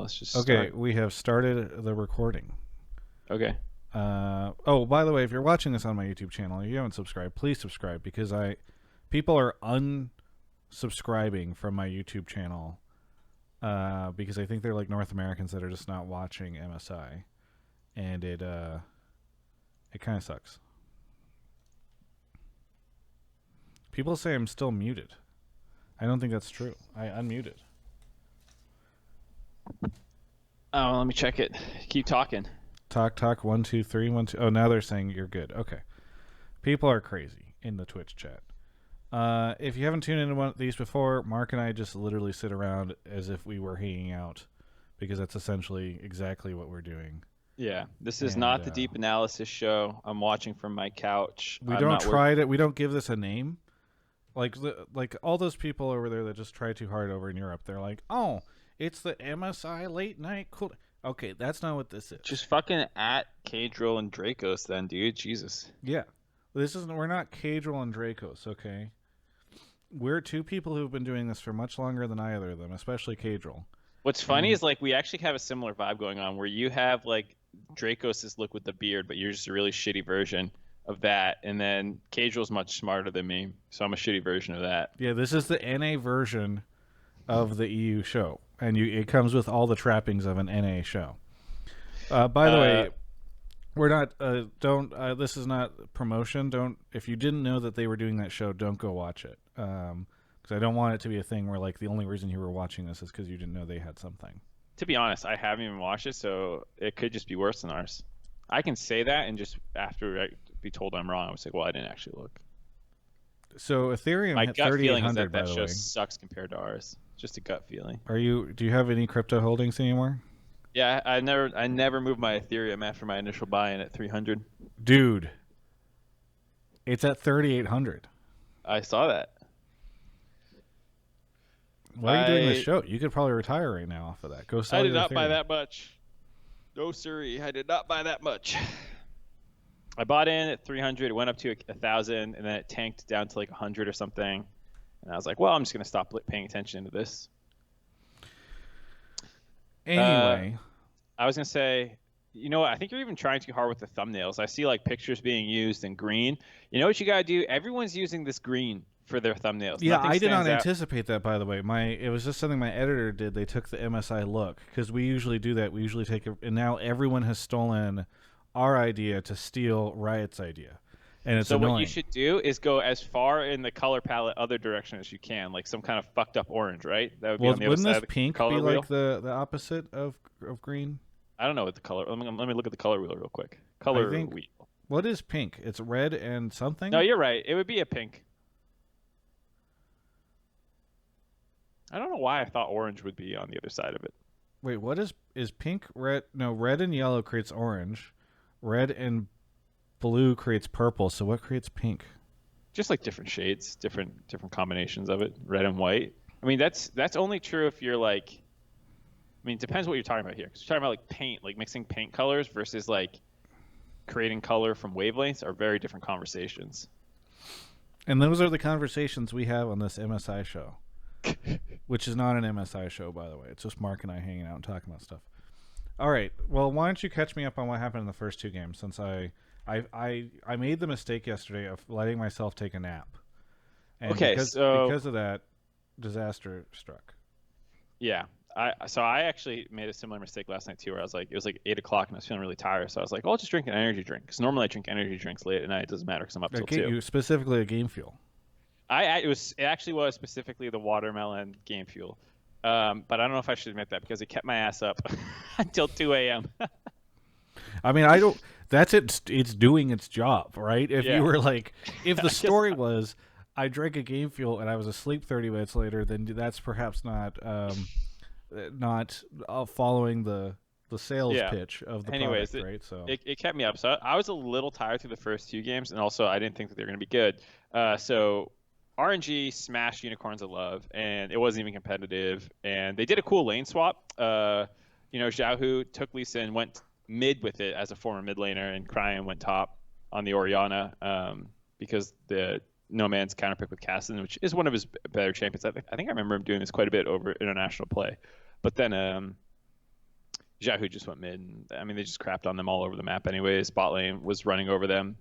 let's just Okay, start. we have started the recording. Okay. Oh, by the way, if you're watching this on my YouTube channel and you haven't subscribed, please subscribe because people are unsubscribing from my YouTube channel because I think they're like North Americans that are just not watching MSI, and it kind of sucks. People say I'm still muted. I don't think that's true. I unmuted. Oh, let me check it. Keep talking. Talk 1 2 3 1 2. Oh, now they're saying you're good. Okay. People are crazy in the Twitch chat. If you haven't tuned into one of these before, Mark and I just literally sit around as if we were hanging out, because that's essentially exactly what we're doing. Yeah, this is not the deep analysis show. I'm watching from my couch. We don't try to. We don't give this a name. Like all those people over there that just try too hard over in Europe. They're like, oh, it's the MSI late night cool. Okay, that's not what this is. Just fucking at Cadril and Dracos then, dude. Jesus. Yeah, we're not Cadril and Dracos. Okay. We're two people who've been doing this for much longer than either of them, especially Cadril. What's funny is like we actually have a similar vibe going on where you have like Dracos' look with the beard, but you're just a really shitty version of that. And then Cadril's much smarter than me, so I'm a shitty version of that. Yeah, this is the NA version of the EU show, and it comes with all the trappings of an NA show. By the way, we're not. This is not promotion. Don't. If you didn't know that they were doing that show, don't go watch it. Because I don't want it to be a thing where like the only reason you were watching this is because you didn't know they had something. To be honest, I haven't even watched it, so it could just be worse than ours. I can say that, and just after I be told I'm wrong, I was like, well, I didn't actually look. So Ethereum My had gut feeling is 3,800. that By the show way, sucks compared to ours. Just a gut feeling. Do you have any crypto holdings anymore? Yeah, I never moved my Ethereum after my initial buy-in at 300. Dude, it's at 3,800. I saw that. Why are you doing this show? You could probably retire right now off of that. Go sell. I did your not Ethereum. buy that much. No, sirree, I did not buy that much. I bought in at 300. It went up to 1,000, and then it tanked down to like 100 or something. And I was like, well, I'm just gonna stop paying attention to this. Anyway, I was gonna say, you know what? I think you're even trying too hard with the thumbnails. I see like pictures being used in green. You know what you gotta do? Everyone's using this green for their thumbnails. Yeah, Nothing I did not stands out. anticipate that, by the way. It was just something my editor did. They took the MSI look, because we usually do that. We usually take it, and now everyone has stolen our idea to steal Riot's idea. And it's so annoying. What you should do is go as far in the color palette other direction as you can, like some kind of fucked up orange, right? That would be on the other wouldn't side this of the pink color be wheel. like the opposite of green? I don't know what the color. Let me look at the color wheel real quick. Color wheel. What is pink? It's red and something? No, you're right. It would be a pink. I don't know why I thought orange would be on the other side of it. Wait, what is pink, red? No, red and yellow creates orange. Red and blue creates purple. So what creates pink? Just like different shades, different combinations of it. Red and white. I mean, that's only true if you're like. I mean, it depends what you're talking about here. Because you're talking about like paint, like mixing paint colors versus like creating color from wavelengths are very different conversations. And those are the conversations we have on this MSI show. Which is not an MSI show, by the way. It's just Mark and I hanging out and talking about stuff. All right. Well, why don't you catch me up on what happened in the first two games, since I made the mistake yesterday of letting myself take a nap. And because of that, disaster struck. Yeah. I actually made a similar mistake last night too, where it was like 8 o'clock and I was feeling really tired. So I was like, I'll just drink an energy drink, because normally I drink energy drinks late at night. It doesn't matter because I'm up till 2. Specifically a Game Fuel. It actually was specifically the watermelon Game Fuel, but I don't know if I should admit that because it kept my ass up until 2 a.m. I mean, I don't. That's it. It's doing its job, right? If you were like, if the story was, I drank a Game Fuel and I was asleep 30 minutes later, then that's perhaps not following the sales pitch of the product, right? So it kept me up. So I was a little tired through the first 2 games, and also I didn't think that they were going to be good. So RNG smashed Unicorns of Love, and it wasn't even competitive. And they did a cool lane swap. Xiaohu took Lisa and went mid with it as a former mid laner, and Cryan went top on the Orianna because the No Man's counterpick with Cassidon, which is one of his better champions. I think I remember him doing this quite a bit over international play. But then Yahoo just went mid. And, I mean, they just crapped on them all over the map anyways. Bot lane was running over them.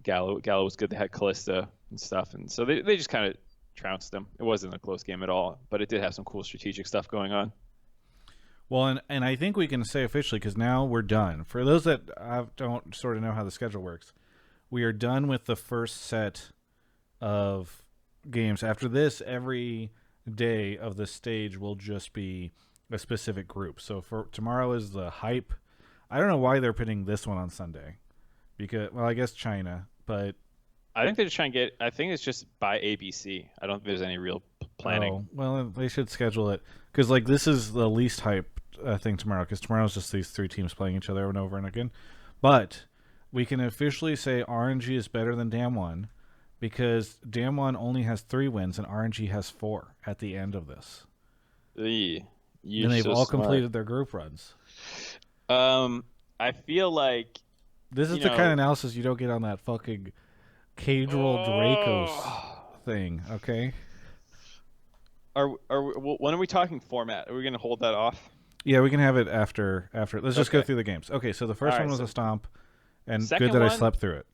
Gallo was good. They had Callista and stuff, and so they just kind of trounced them. It wasn't a close game at all, but it did have some cool strategic stuff going on. Well, and I think we can say officially, because now we're done. For those that don't sort of know how the schedule works, we are done with the first set of games. After this, every day of the stage will just be a specific group. So for tomorrow is the hype. I don't know why they're putting this one on Sunday. Because, well, I guess China, but I think they're just trying to get. I think it's just by ABC. I don't think there's any real planning. Oh, well, they should schedule it because like this is the least hype thing tomorrow because tomorrow's just these three teams playing each other over and over and again. But we can officially say RNG is better than Damwon because Damwon only has 3 wins and RNG has 4 at the end of this. And they've all completed their group runs. I feel like this is the kind of analysis you don't get on that fucking Cadril Dracos thing, okay? When are we talking format? Are we going to hold that off? Yeah, we can have it after. Let's just go through the games. Okay, so the first one was a stomp, and good that I slept through it.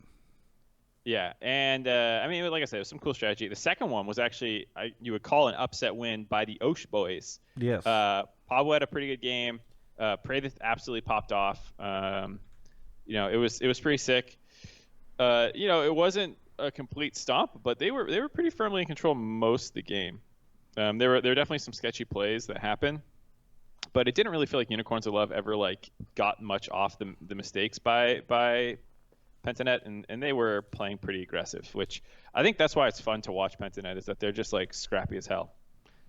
Yeah, and I mean, like I said, it was some cool strategy. The second one was actually you would call an upset win by the Osh boys. Yes. Pablo had a pretty good game. Prey absolutely popped off. It was pretty sick. It wasn't a complete stomp, but they were pretty firmly in control most of the game. There were definitely some sketchy plays that happened, but it didn't really feel like Unicorns of Love ever like got much off the mistakes by Pentanet, and they were playing pretty aggressive, which I think that's why it's fun to watch Pentanet, is that they're just like scrappy as hell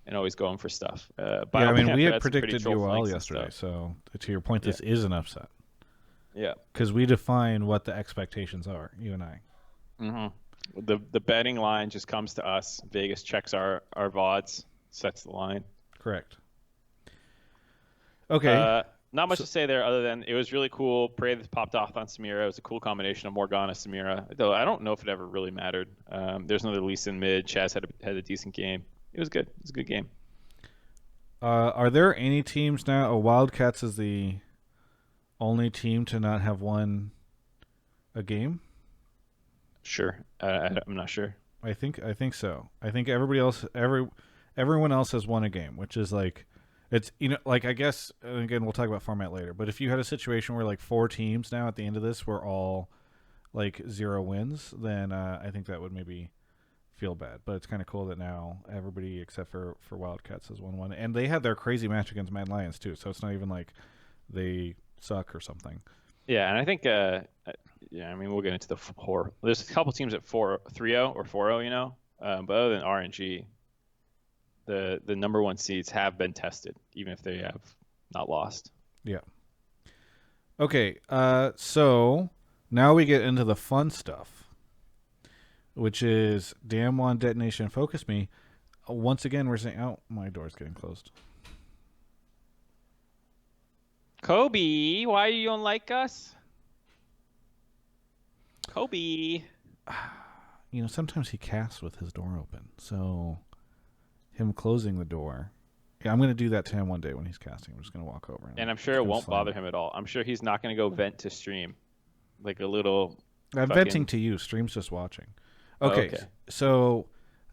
and always going for stuff. I mean, we had predicted UL yesterday, so to your point, this is an upset. Yeah, because we define what the expectations are, you and I. Mm-hmm. The betting line just comes to us. Vegas checks our VODs, sets the line. Correct. Okay. Not much to say there other than it was really cool. Prey that popped off on Samira. It was a cool combination of Morgana, Samira. Though I don't know if it ever really mattered. There's another Lee Sin mid. Chaz had a decent game. It was good. It was a good game. Are there any teams now? Wildcats is the only team to not have won a game? Sure. I'm not sure. I think so. I think everyone else has won a game, which is like, it's, like, I guess, and again, we'll talk about format later, but if you had a situation where like 4 teams now at the end of this were all like 0 wins, then I think that would maybe feel bad. But it's kind of cool that now everybody except for Wildcats has won one, and they had their crazy match against Mad Lions too, so it's not even like they suck or something. Yeah, and I think I mean, we'll get into the horror. There's a couple teams at 3-0 or 4-0, but other than RNG, the number 1 seeds have been tested, even if they have not lost. Yeah. Okay, so now we get into the fun stuff, which is Damwon, Detonation, FocusMe. Once again, we're saying, oh, my door's getting closed. Kobe, why you don't like us? Kobe. Sometimes he casts with his door open, so him closing the door. Yeah, I'm going to do that to him one day when he's casting. I'm just going to walk over. And I'm sure it won't bother him at all. I'm sure he's not going to go vent to stream. Like a little... I'm venting to you. Stream's just watching. Okay. So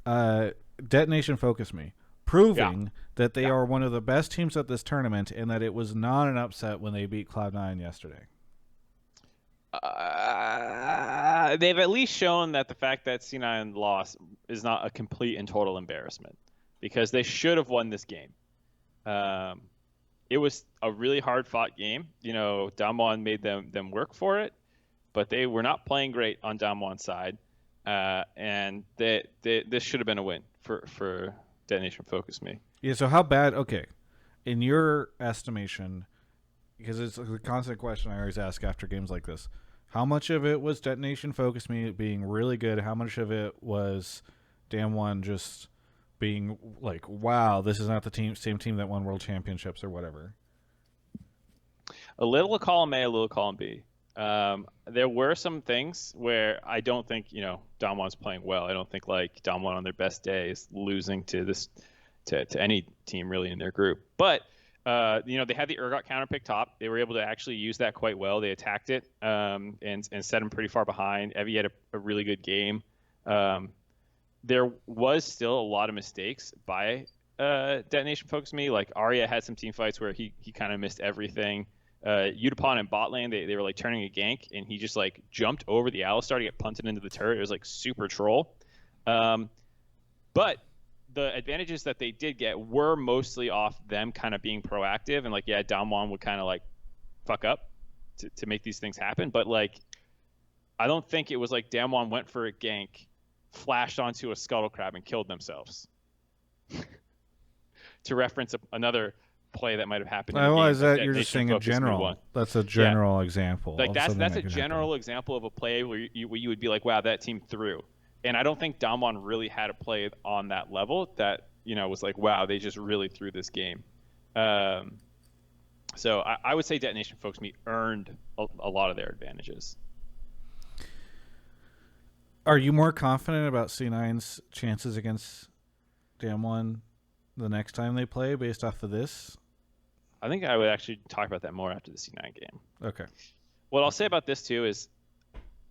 Detonation FocusMe. Proving that they are one of the best teams at this tournament and that it was not an upset when they beat Cloud9 yesterday. They've at least shown that the fact that C9 lost is not a complete and total embarrassment, because they should have won this game. It was a really hard-fought game. Damwon made them work for it, but they were not playing great on Damwon's side, and this should have been a win for Detonation FocusMe. Yeah, so how bad, okay, in your estimation, because it's a constant question I always ask after games like this, how much of it was Detonation FocusMe being really good? How much of it was Damwon just being like, wow, this is not the same team that won world championships or whatever? A little column A, a little column B. There were some things where I don't think, Damwon's playing well. I don't think like Damwon on their best day is losing to any team really in their group. But They had the Urgot counter pick top. They were able to actually use that quite well. They attacked it and set him pretty far behind. Evie had a really good game. There was still a lot of mistakes by Detonation FocusMe. Like Arya had some team fights where he kind of missed everything. Utapon and bot lane, they were like turning a gank, and he just like jumped over the Alistar to get punted into the turret. It was like super troll. But the advantages that they did get were mostly off them kind of being proactive, and like, yeah, Damwon would kind of like fuck up to make these things happen. But like, I don't think it was like Damwon went for a gank, flashed onto a scuttle crab, and killed themselves. To reference another play that might have happened. Why is that? You're just saying in general. That's a general example. Like that's a general example of a play where you would be like, wow, that team threw. And I don't think Damwon really had a play on that level that, was like, wow, they just really threw this game. So I would say Detonation FocusMe earned a lot of their advantages. Are you more confident about C9's chances against Damwon the next time they play based off of this? I think I would actually talk about that more after the C9 game. Okay. What I'll say about this, too, is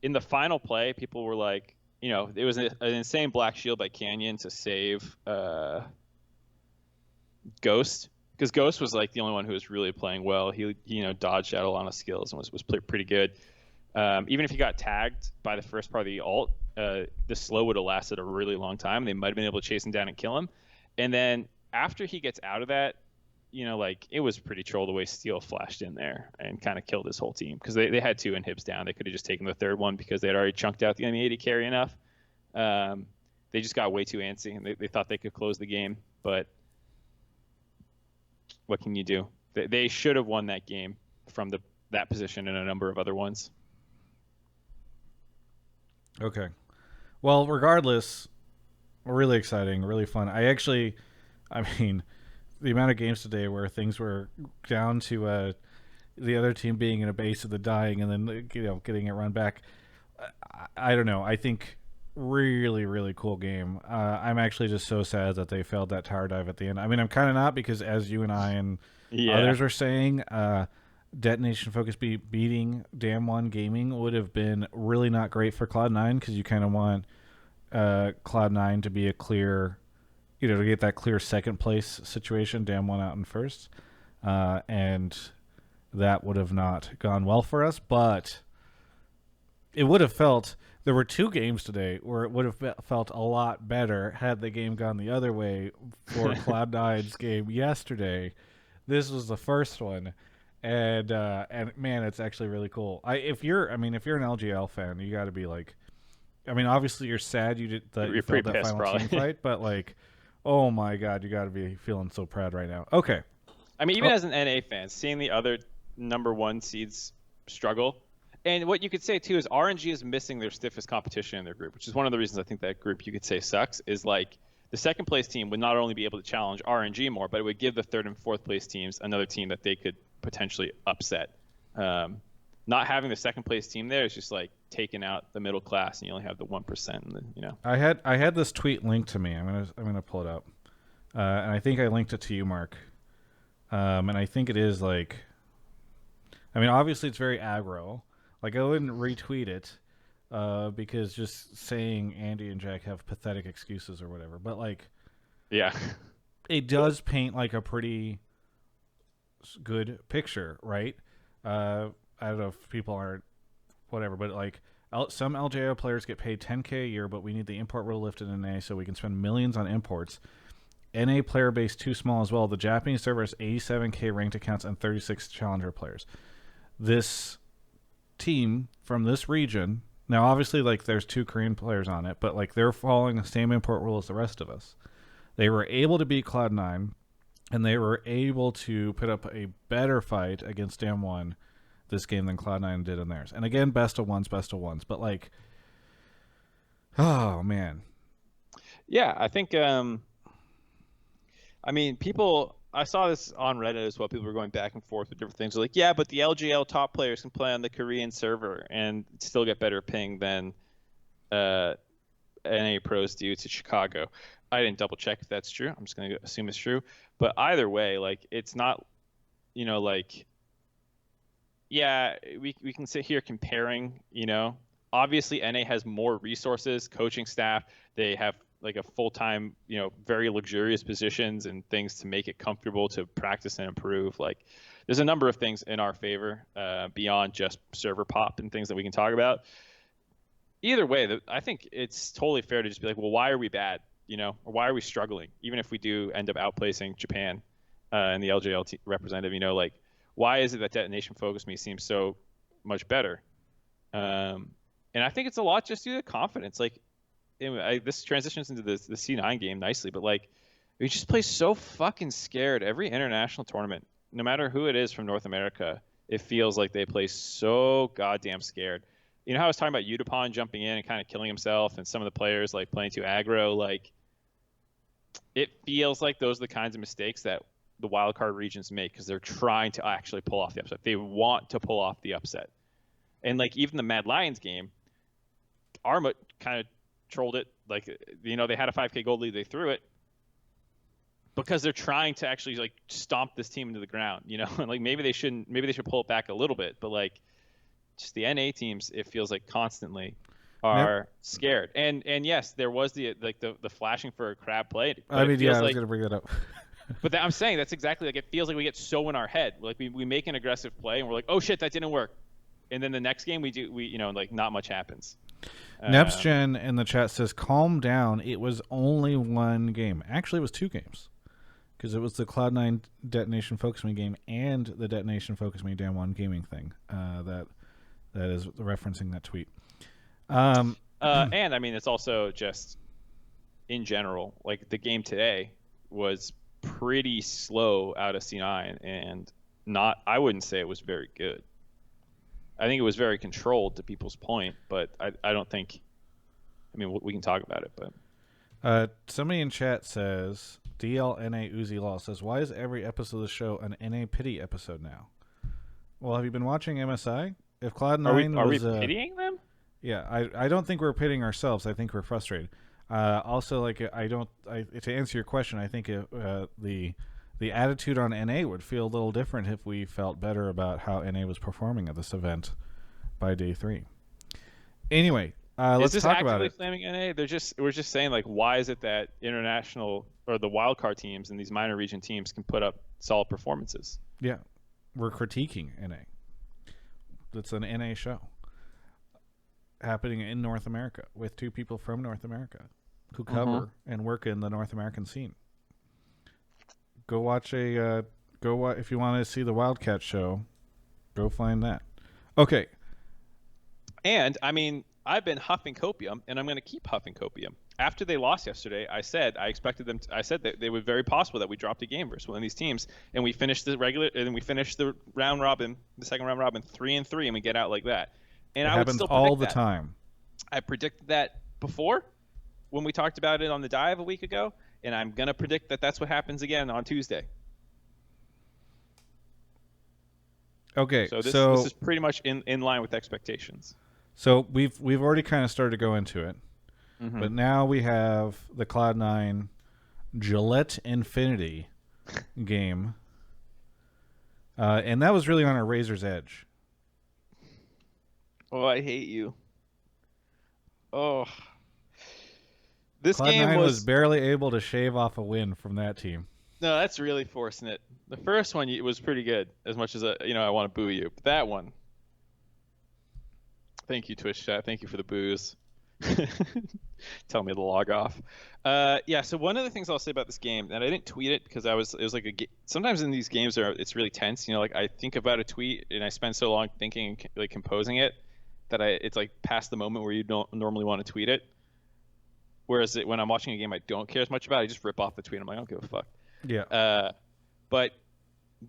in the final play, people were like, it was an insane Black Shield by Canyon to save Ghost, because Ghost was like the only one who was really playing well. He dodged out a lot of skills and was pretty good. Even if he got tagged by the first part of the ult, the slow would have lasted a really long time. They might have been able to chase him down and kill him. And then after he gets out of that, it was pretty troll the way Steel flashed in there and kind of killed his whole team, because they had 2 inhibs down. They could have just taken the third one because they had already chunked out the enemy AD carry enough. They just got way too antsy, and they thought they could close the game. But what can you do? They should have won that game from that position and a number of other ones. Okay. Well, regardless, really exciting, really fun. The amount of games today where things were down to the other team being in a base of the dying and then getting it run back. I don't know. I think really, really cool game. I'm actually just so sad that they failed that tower dive at the end. I mean, I'm kind of not, because as you and I and others are saying, Detonation FocusMe beating Damwon Gaming would have been really not great for Cloud9, because you kind of want Cloud9 to be a clear, to get that clear second place situation, Damwon out in first. And that would have not gone well for us, but it would have felt, there were 2 games today where it would have felt a lot better had the game gone the other way for Cloud9's game yesterday. This was the first one. And man, it's actually really cool. If you're an LGL fan, you got to be like, obviously you're sad you failed that final team fight, but like, oh my God, you got to be feeling so proud right now. Okay. Even as an NA fan, seeing the other number 1 seeds struggle, and what you could say too is RNG is missing their stiffest competition in their group, which is one of the reasons I think that group you could say sucks, is like the second place team would not only be able to challenge RNG more, but it would give the third and fourth place teams another team that they could potentially upset. Not having the second place team there is just like taking out the middle class, and you only have the 1%. And I had this tweet linked to me. I'm gonna pull it up, and I think I linked it to you, Mark. And I think it is like, obviously it's very aggro. Like, I wouldn't retweet it, because just saying Andy and Jack have pathetic excuses or whatever. But like, yeah, it does paint like a pretty good picture, right? I don't know if people aren't whatever, but like some LJO players get paid $10K a year, but we need the import rule lifted in NA so we can spend millions on imports. NA player base too small as well. The Japanese server has 87K ranked accounts and 36 challenger players. This team from this region, now obviously like there's 2 Korean players on it, but like they're following the same import rule as the rest of us. They were able to beat Cloud9, and they were able to put up a better fight against Damwon this game than Cloud9 did in theirs. And again, best of ones. But like, oh man. Yeah, I think people, I saw this on Reddit as well. People were going back and forth with different things. They're like, yeah, but the LGL top players can play on the Korean server and still get better ping than NA pros do to Chicago. I didn't double check if that's true. I'm just going to assume it's true. But either way, like, it's not like, yeah, we can sit here comparing, obviously NA has more resources, coaching staff. They have like a full-time, very luxurious positions and things to make it comfortable to practice and improve. Like there's a number of things in our favor beyond just server pop and things that we can talk about. Either way, I think it's totally fair to just be like, well, why are we bad? Or why are we struggling? Even if we do end up outplacing Japan and the LJL representative, like, why is it that Detonation FocusMe seems so much better? And I think it's a lot just due to confidence. Like, this transitions into the C9 game nicely, but like, we just play so fucking scared every international tournament, no matter who it is from North America. It feels like they play so goddamn scared. How I was talking about Udapon jumping in and kind of killing himself, and some of the players like playing too aggro. Like, it feels like those are the kinds of mistakes that the wildcard regions make because they're trying to actually pull off the upset. They want to pull off the upset. And like even the Mad Lions game, Arma kind of trolled it. Like, they had a 5K gold lead, they threw it because they're trying to actually like stomp this team into the ground. And like maybe they should pull it back a little bit, but like just the NA teams, it feels like constantly are scared. And yes, there was the flashing for a crab play. I mean, yeah, I was gonna bring that up. But I'm saying that's exactly like, it feels like we get so in our head. Like we make an aggressive play and we're like, oh shit, that didn't work. And then the next game we like not much happens. Nepsgen in the chat says, calm down. It was only one game. Actually, it was 2 games. Because it was the Cloud9 Detonation FocusMe game and the Detonation FocusMe Damwon gaming thing that is referencing that tweet. And I mean, it's also just in general, like the game today was pretty slow out of C9 and I wouldn't say it was very good. I think it was very controlled to people's point, but I don't think, I mean, we can talk about it, but. Somebody in chat says, DLNA Uzi Law says, why is every episode of the show an NA pity episode now? Well, have you been watching MSI? If Cloud9 are we pitying them? Yeah, I don't think we're pitting ourselves. I think we're frustrated. Also, like, to answer your question, I think the attitude on NA would feel a little different if we felt better about how NA was performing at this event by day 3. Anyway, let's talk about it. Is this actively flaming NA? We're just saying, like, why is it that international or the wildcard teams and these minor region teams can put up solid performances? Yeah, we're critiquing NA. It's an NA show happening in North America with 2 people from North America who cover and work in the North American scene. Go watch if you want to see the Wildcat show, go find that. Okay. And I mean, I've been huffing copium, and I'm going to keep huffing copium. After they lost yesterday, I said that they were very possible that we dropped a game versus one of these teams, and we finished the round robin, the second round robin 3-3, and we get out like that. And it I would happens still all the that. time. I predicted that before when we talked about it on the dive a week ago, and I'm going to predict that that's what happens again on Tuesday. Okay, so this is pretty much in line with expectations. So we've already kind of started to go into it, but now we have the Cloud9 Gillette Infinity game, and that was really on a razor's edge. Oh, I hate you. Oh, this Cloud9 game was barely able to shave off a win from that team. No, that's really forcing it. The first one was pretty good, as much as I want to boo you. But that one. Thank you, Twitch chat. Thank you for the boos. Tell me to log off. Yeah. So one of the things I'll say about this game, and I didn't tweet it because it was like sometimes in these games it's really tense. Like I think about a tweet and I spend so long thinking, like composing it, that it's like past the moment where you don't normally want to tweet it. Whereas when I'm watching a game I don't care as much about, I just rip off the tweet. I'm like, I don't give a fuck. Yeah. But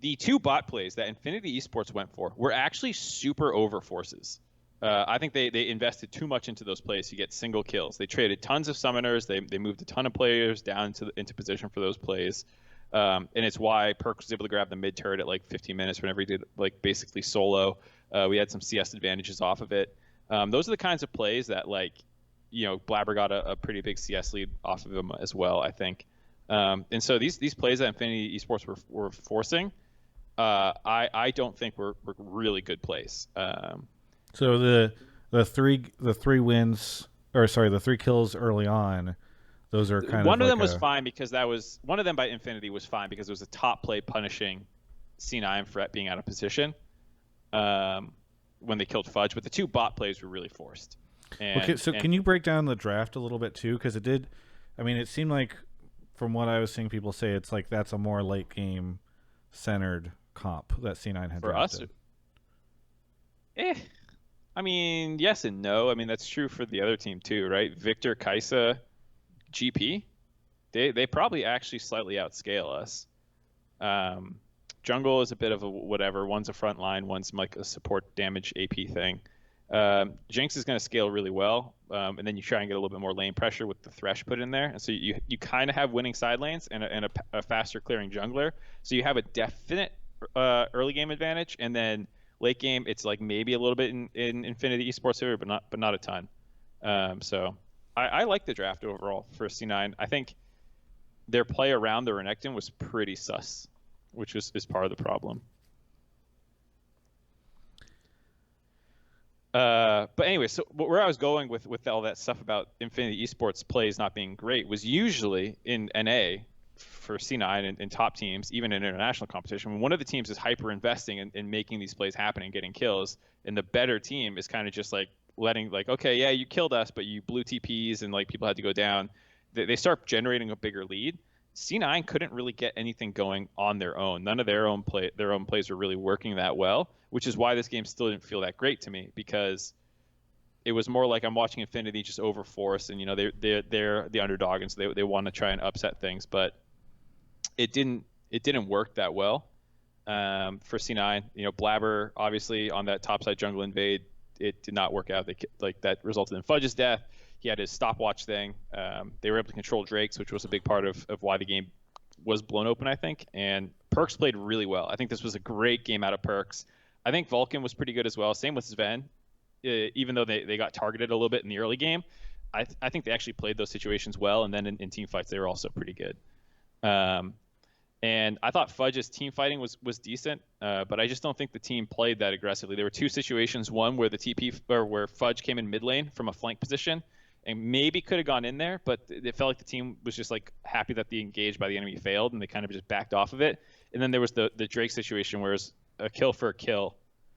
the 2 bot plays that Infinity Esports went for were actually super over forces. I think they invested too much into those plays to get single kills. They traded tons of summoners. They moved a ton of players down into position for those plays. And it's why Perk was able to grab the mid turret at like 15 minutes whenever he did like basically solo. We had some CS advantages off of it. Those are the kinds of plays that Blabber got a pretty big CS lead off of him as well, I think. And so these plays that Infinity Esports were forcing I don't think we're really good place. So the three wins, or sorry, the 3 kills early on, those are kind of One of like them was a fine because that was one of them by Infinity was fine because it was a top play punishing C9 for being out of position when they killed Fudge, but the 2 bot plays were really forced. okay. And So can you break down the draft a little bit too? Because it did. I mean, it seemed like from what I was seeing people say, it's like that's a more late game centered comp that C9 had for drafted. us, I mean, yes and no. I mean, that's true for the other team too, right? Victor, Kaisa, GP, they probably actually slightly outscale us. Um, Jungle is a bit of a whatever. One's a front line, one's like a support damage AP thing. Jinx is going to scale really well, and then you try and get a little bit more lane pressure with the Thresh put in there, and so you kind of have winning side lanes and a faster clearing jungler. So you have a definite early game advantage, and then late game it's like maybe a little bit in Infinity Esports area, but not a ton. So I like the draft overall for C9. I think their play around the Renekton was pretty sus, which is part of the problem. But anyway, so where I was going with all that stuff about Infinity Esports plays not being great was usually in NA for C9 and top teams, even in international competition, when one of the teams is hyper investing in making these plays happen and getting kills, and the better team is kind of just like letting like, okay, yeah, you killed us, but you blew TPs and like people had to go down. They start generating a bigger lead. C9 couldn't really get anything going on their own. None of their own plays were really working that well, which is why this game still didn't feel that great to me, because it was more like I'm watching Infinity just overforce, and they're the underdog, and so they want to try and upset things, but it didn't work that well for C9. Blabber obviously on that topside jungle invade, it did not work out. That resulted in Fudge's death. He had his stopwatch thing. They were able to control Drakes, which was a big part of why the game was blown open, I think. And Perks played really well. I think this was a great game out of Perks. I think Vulcan was pretty good as well. Same with Sven. Even though they got targeted a little bit in the early game, I think they actually played those situations well. And then in team fights, they were also pretty good. And I thought Fudge's team fighting was decent, but I just don't think the team played that aggressively. There were 2 situations, one where where Fudge came in mid lane from a flank position, and maybe could have gone in there, but it felt like the team was just like happy that the engage by the enemy failed, and they kind of just backed off of it. And then there was the Drake situation where it was a kill for a kill,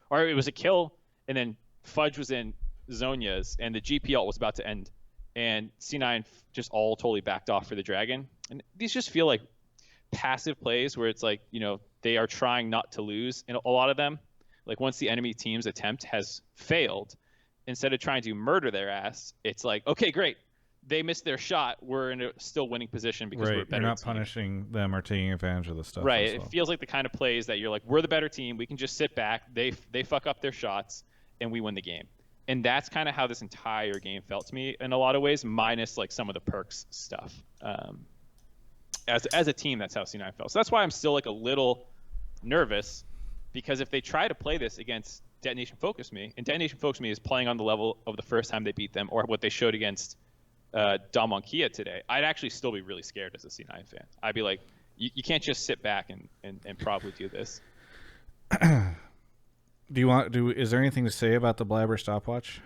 or it was a kill, and then Fudge was in Zonia's, and the GP ult was about to end, and C9 just all totally backed off for the dragon. And these just feel like passive plays where it's like, they are trying not to lose in a lot of them. Like once the enemy team's attempt has failed, instead of trying to murder their ass, it's like, okay, great, they missed their shot, we're in a still winning position because we're a better You're not team. punishing them or taking advantage of the stuff. Right. Well. It feels like the kind of plays that you're like, we're the better team, we can just sit back, they fuck up their shots, and we win the game. And that's kind of how this entire game felt to me in a lot of ways, minus like some of the Perks stuff. As a team, that's how C9 felt. So that's why I'm still like a little nervous, because if they try to play this against Detonation FocusMe, and Detonation FocusMe is playing on the level of the first time they beat them, or what they showed against Damwon today, I'd actually still be really scared as a C9 fan. I'd be like, you can't just sit back and probably do this. Is there anything to say about the Blabber stopwatch?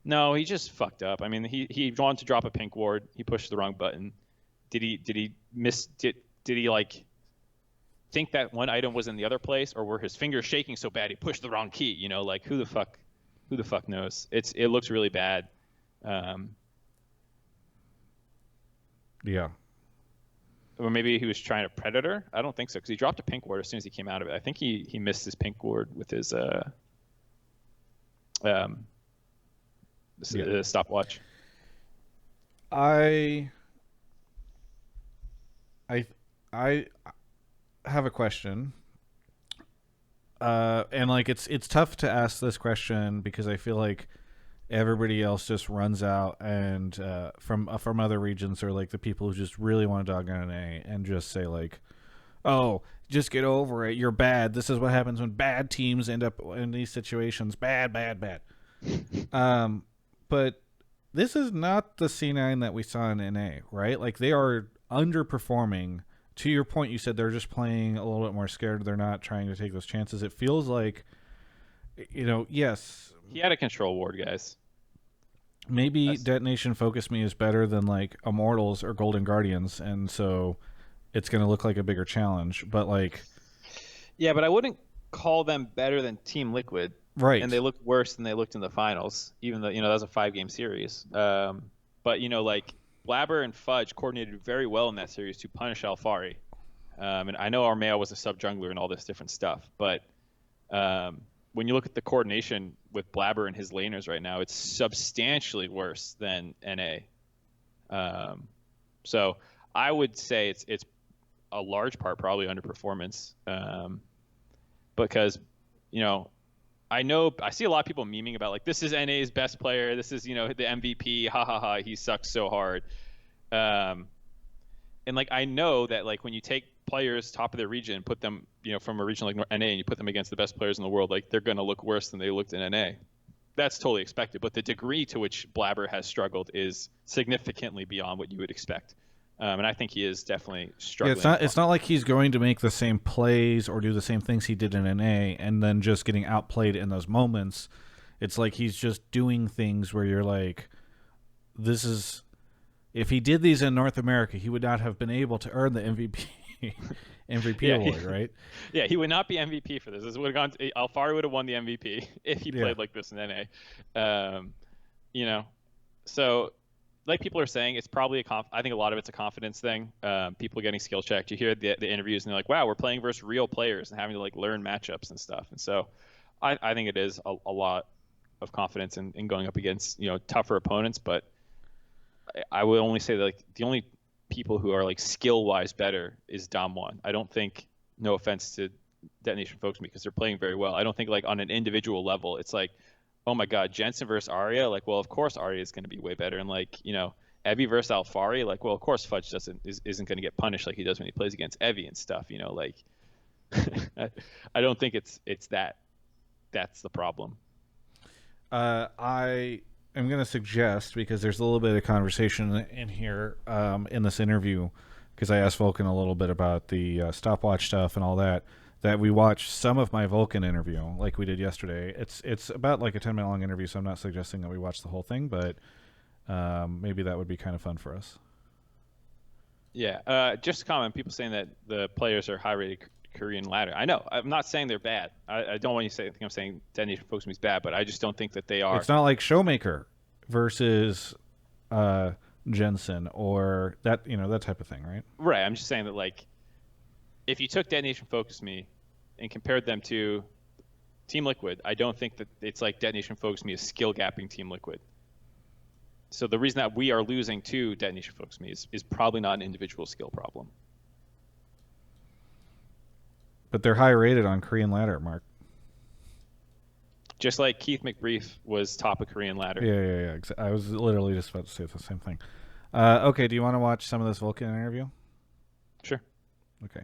No, he just fucked up. I mean, he wanted to drop a pink ward. He pushed the wrong button. Did he miss? Did he like think that one item was in the other place, or were his fingers shaking so bad he pushed the wrong key? Like who the fuck knows? It looks really bad. Yeah. Or maybe he was trying to Predator. I don't think so, because he dropped a pink ward as soon as he came out of it. I think he missed his pink ward with his stopwatch. I have a question, and like it's tough to ask this question because I feel like everybody else just runs out and from other regions are like the people who just really want to dog on an A and just say like, oh, just get over it, you're bad, this is what happens when bad teams end up in these situations, bad. But this is not the C9 that we saw in NA, right? Like they are underperforming to your point, you said they're just playing a little bit more scared. They're not trying to take those chances. It feels like, yes, He had a control ward, guys. maybe Detonation FocusMe is better than like Immortals or Golden Guardians, and so it's going to look like a bigger challenge. But like, yeah, but I wouldn't call them better than Team Liquid. right? And they looked worse than they looked in the finals, even though that was a 5-game series. But like Blabber and Fudge coordinated very well in that series to punish Alfari. And I know Armeo was a sub jungler and all this different stuff, but when you look at the coordination with Blabber and his laners right now, it's substantially worse than NA. So I would say it's a large part probably underperformance, because I see a lot of people memeing about like, this is NA's best player, this is the MVP, ha ha ha, he sucks so hard. And like I know that like when you take players top of their region and put them from a region like NA and you put them against the best players in the world, like they're going to look worse than they looked in NA. That's totally expected, but the degree to which Blabber has struggled is significantly beyond what you would expect. And I think he is definitely struggling. Yeah, it's not like he's going to make the same plays or do the same things he did in NA and then just getting outplayed in those moments. It's like he's just doing things where you're like, this is, if he did these in North America, he would not have been able to earn the MVP award, right? Yeah, he would not be MVP for this. This would have gone Alfari would have won the MVP if he played like this in NA. So like people are saying, it's probably I think a lot of it's a confidence thing. People getting skill checked. You hear the interviews and they're like, wow, we're playing versus real players and having to like learn matchups and stuff. And so I think it is a lot of confidence in going up against tougher opponents. But I would only say that like the only people who are like skill wise better is Damwon. I don't think, no offense to Detonation FocusMe, because they're playing very well, I don't think like on an individual level it's like, oh my god, Jensen versus Arya, like, well, of course Arya is going to be way better. And like, Evie versus Alfari, like, well, of course Fudge isn't going to get punished like he does when he plays against Evie and stuff. Like I don't think it's that's the problem. I am going to suggest, because there's a little bit of conversation in here in this interview, because I asked Vulcan a little bit about the stopwatch stuff and all that we watch some of my Vulcan interview like we did yesterday. It's about like a 10-minute long interview, so I'm not suggesting that we watch the whole thing, but maybe that would be kind of fun for us. Yeah, just a comment. People saying that the players are high-rated Korean ladder. I know. I'm not saying they're bad. I don't want you to think I'm saying Detonation FocusMe is bad, but I just don't think that they are. It's not like Showmaker versus Jensen or that that type of thing, right? Right. I'm just saying that like, if you took Detonation FocusMe and compared them to Team Liquid, I don't think that it's like Detonation FocusMe is skill gapping Team Liquid. So the reason that we are losing to Detonation FocusMe is probably not an individual skill problem. But they're high rated on Korean ladder, Mark. Just like Keith McBrief was top of Korean ladder. Yeah. I was literally just about to say the same thing. Okay, do you want to watch some of this Vulcan interview? Sure. Okay.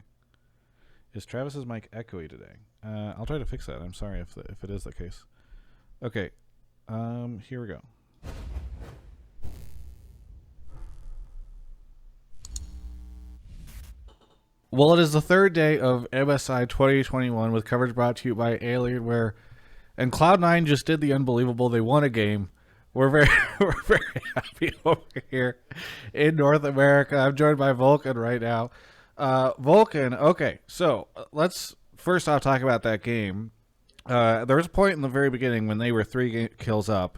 Is Travis's mic echoey today? I'll try to fix that. I'm sorry if it is the case. Okay. Here we go. Well, it is the third day of MSI 2021 with coverage brought to you by Alienware. And Cloud9 just did the unbelievable. They won a game. We're very happy over here in North America. I'm joined by Vulcan right now. Vulcan, okay, so let's first off talk about that game. There was a point in the very beginning when they were 3 kills up,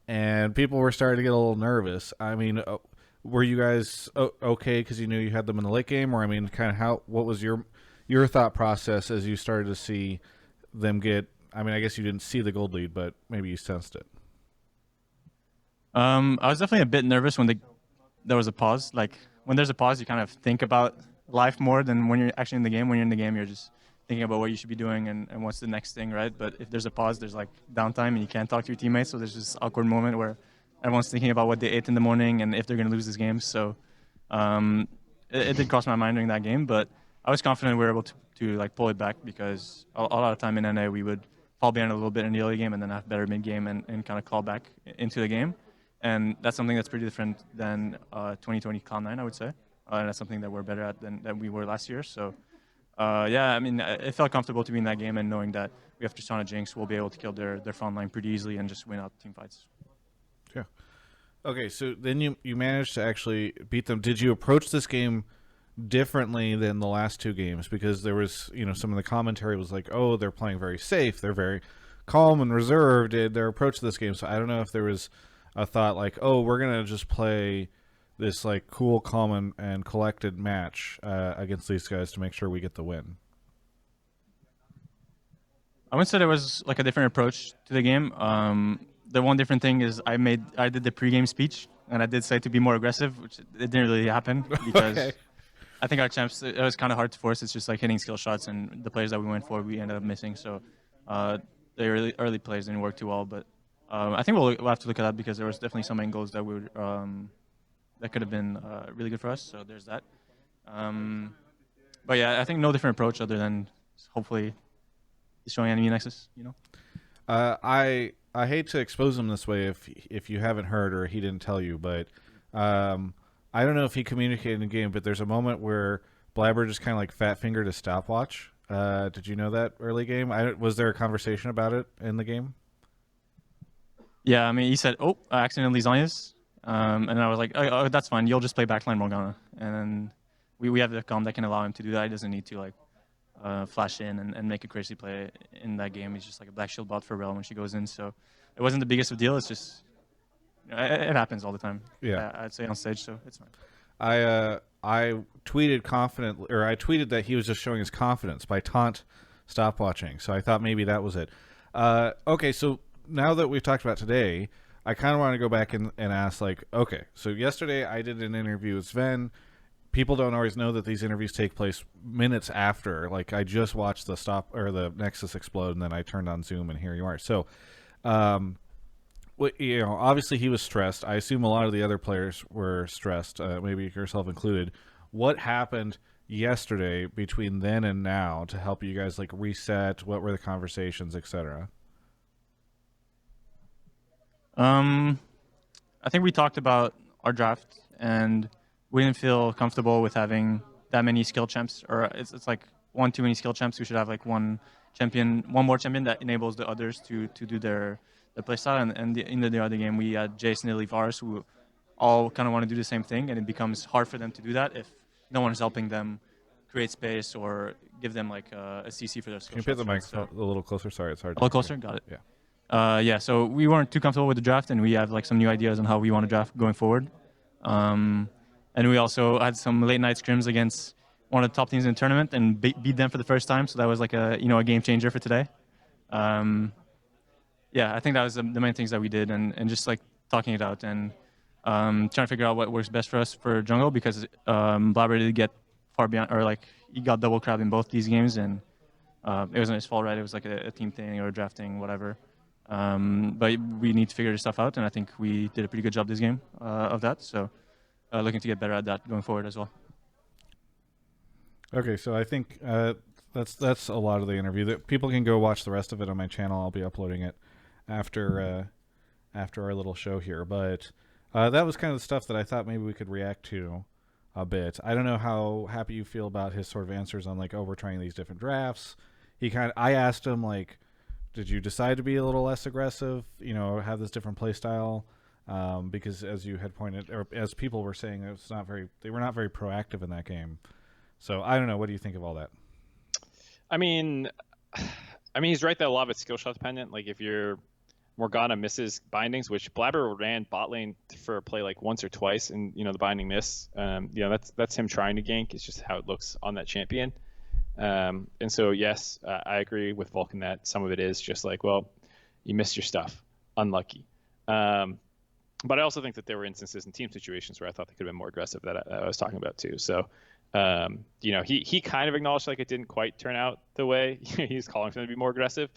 and people were starting to get a little nervous. I mean, were you guys okay because you knew you had them in the late game, or I mean, kind of what was your thought process as you started to see them get? I mean, I guess you didn't see the gold lead, but maybe you sensed it. I was definitely a bit nervous when there was a pause. Like when there's a pause, you kind of think about life more than when you're actually in the game. When you're in the game, you're just thinking about what you should be doing and what's the next thing, right? But if there's a pause, there's like downtime and you can't talk to your teammates. So there's this awkward moment where everyone's thinking about what they ate in the morning and if they're going to lose this game. So it did cross my mind during that game, but I was confident we were able to like pull it back because a lot of time in NA we would fall behind a little bit in the early game and then have better mid game and kind of claw back into the game. And that's something that's pretty different than 2020 Cloud9, I would say. and that's something that we're better at than we were last year. So, yeah, I mean, it felt comfortable to be in that game and knowing that we have Tristana Jinx, we'll be able to kill their front line pretty easily and just win out team fights. Yeah. Okay, so then you managed to actually beat them. Did you approach this game differently than the last two games? Because there was, some of the commentary was like, oh, they're playing very safe. They're very calm and reserved in their approach to this game. So I don't know if there was a thought like, oh, we're going to just play this like cool, calm, and collected match against these guys to make sure we get the win. I wouldn't say there was like a different approach to the game. The one different thing is I did the pregame speech and I did say to be more aggressive, which it didn't really happen because Okay. I think our champs, it was kind of hard to force. It's just like hitting skill shots, and the players that we went for, we ended up missing. So the early plays didn't work too well. But I think we'll have to look at that because there was definitely some angles that that could have been really good for us. So there's that. But yeah, I think no different approach other than hopefully destroying enemy nexus. I hate to expose him this way if you haven't heard or he didn't tell you, but I don't know if he communicated in the game, but there's a moment where Blabber just kind of like fat fingered a stopwatch. Did you know that early game? Was there a conversation about it in the game? Yeah, I mean, he said, "Oh, I accidentally Zonias," and I was like, "Oh, that's fine. You'll just play backline Morgana." And then we have the comm that can allow him to do that. He doesn't need to like flash in and make a crazy play in that game. He's just like a black shield bot for Rel when she goes in. So it wasn't the biggest of a deal. It's just it happens all the time. Yeah, I'd say on stage, so it's fine. I tweeted that he was just showing his confidence by taunt stopwatching. So I thought maybe that was it. Okay, so now that we've talked about today, I kind of want to go back and ask, like, okay, so yesterday I did an interview with Sven. People don't always know that these interviews take place minutes after. Like, I just watched the Nexus explode, and then I turned on Zoom, and here you are. So, obviously he was stressed. I assume a lot of the other players were stressed, maybe yourself included. What happened yesterday between then and now to help you guys like reset? What were the conversations, etc.? I think we talked about our draft, and we didn't feel comfortable with having that many skill champs, or it's like one too many skill champs. We should have like one more champion that enables the others to do their playstyle. And in the other game, we had Jason and Vars who all kind of want to do the same thing, and it becomes hard for them to do that if no one is helping them create space or give them like a CC for their skill. Can you put the mic a little closer? Sorry, it's hard. A little closer? Got it. Yeah. Yeah, so we weren't too comfortable with the draft, and we have like some new ideas on how we want to draft going forward. And we also had some late night scrims against one of the top teams in the tournament and beat them for the first time. So that was like a game changer for today. Yeah, I think that was the main things that we did, and just like talking it out and trying to figure out what works best for us for jungle, because Blabber did get far beyond, or like he got double crab in both these games, and it wasn't his fault, right? It was like a team thing or drafting, whatever. But we need to figure this stuff out, and I think we did a pretty good job this game of that. So looking to get better at that going forward as well. Okay, so I think that's a lot of the interview. People can go watch the rest of it on my channel. I'll be uploading it after our little show here. But that was kind of the stuff that I thought maybe we could react to a bit. I don't know how happy you feel about his sort of answers on like, oh, we're trying these different drafts. I asked him like, did you decide to be a little less aggressive? Have this different play style? Because as you had pointed, or as people were saying, they were not very proactive in that game. So I don't know. What do you think of all that? I mean, he's right that a lot of it's skill shot dependent. Like if your Morgana misses bindings, which Blabber ran bot lane for a play like once or twice, and the binding miss. That's him trying to gank. It's just how it looks on that champion. And so yes, I agree with Vulcan that some of it is just like, well, you missed your stuff, unlucky. But I also think that there were instances in team situations where I thought they could have been more aggressive that I was talking about too. So, he kind of acknowledged like it didn't quite turn out the way he's calling for them to be more aggressive.